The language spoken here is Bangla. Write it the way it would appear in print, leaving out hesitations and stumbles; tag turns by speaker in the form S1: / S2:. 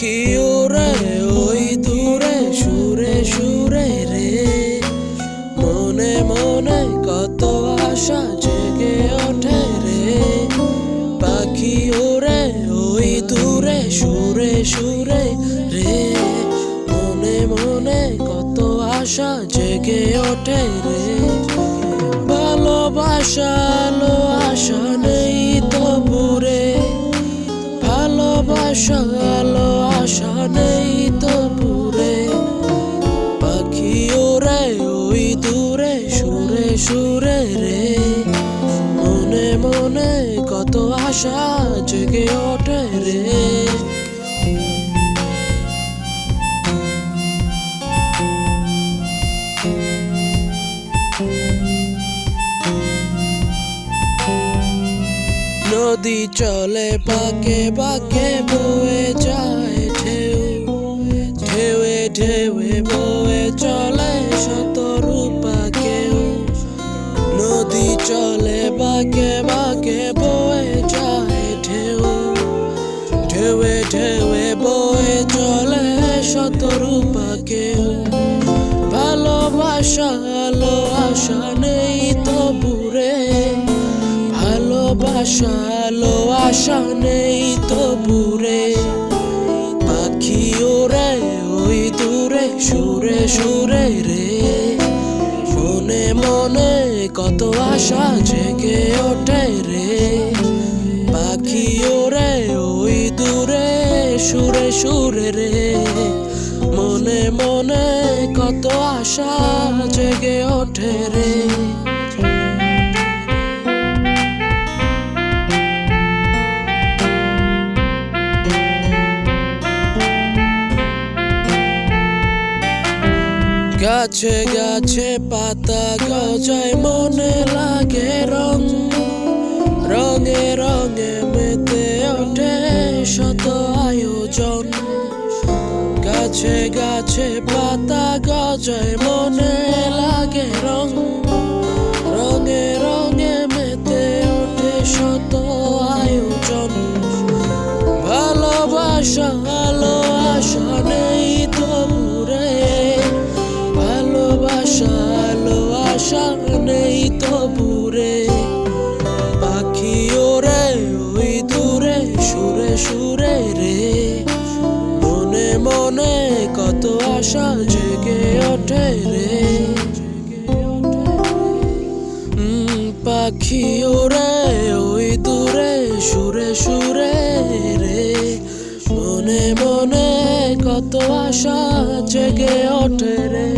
S1: পাখি ওরে ওই দূরে সুরে সুরে রে, মনে মনে কত আশা জেগে ওঠে রে। পাখি ওরে ওই দূরে সুরে সুরে রে, মনে মনে কত আশা জেগে ওঠে রে। ভালোবাসা আলো আশা নেই তবুরে, ভালোবাসা আলো আশা নেই তবুরে। পাখি ওরে ওই দূরে সুরে সুরে রে, মনে মনে কত আশা জেগে ওঠে রে। নদী চলে পাকে পাকে বয়ে যায় ঢেউ, ঢেউে ঢেউে বয়ে চলে শত রূপা কেউ। নদী চলে বাঁকে বাঁকে বয়ে যায় ঢেউ, ঢেউে ঢেউে বয়ে চলে শত রূপা কেউ। ভালোবাসা আলো আশা নেই তবুরে, ভালোবাসা আলো আশা নেই তবুরে। পাখি ওরে ওই দূরে সুরে সুরে রে, মনে মনে কত আশা জেগে ওঠে রে। পাখি ওরে ওই দূরে সুরে সুরে রে, মনে মনে কত আশা জেগে ওঠে রে। গাছে গাছে পাতা গজায় মনে লাগে রং, রঙে রঙে মেতে ওঠে শত আয়োজন। গাছে গাছে পাতা গজায় মনে লাগে রং, রঙে রঙে মেতে ওঠে শত আয়োজন। ভালোবাসা আলো আশা নেই তবুরে, ভালোবাসা আলো আশা নেই তবুরে। পাখি ওরে ওই দূরে সুরে সুরে রে, মনে মনে কত আশা জেগে ওঠে রে। পাখি ওরে ওই দূরে সুরে সুরে রে, মনে মনে কত আশা জেগে ওঠে রে।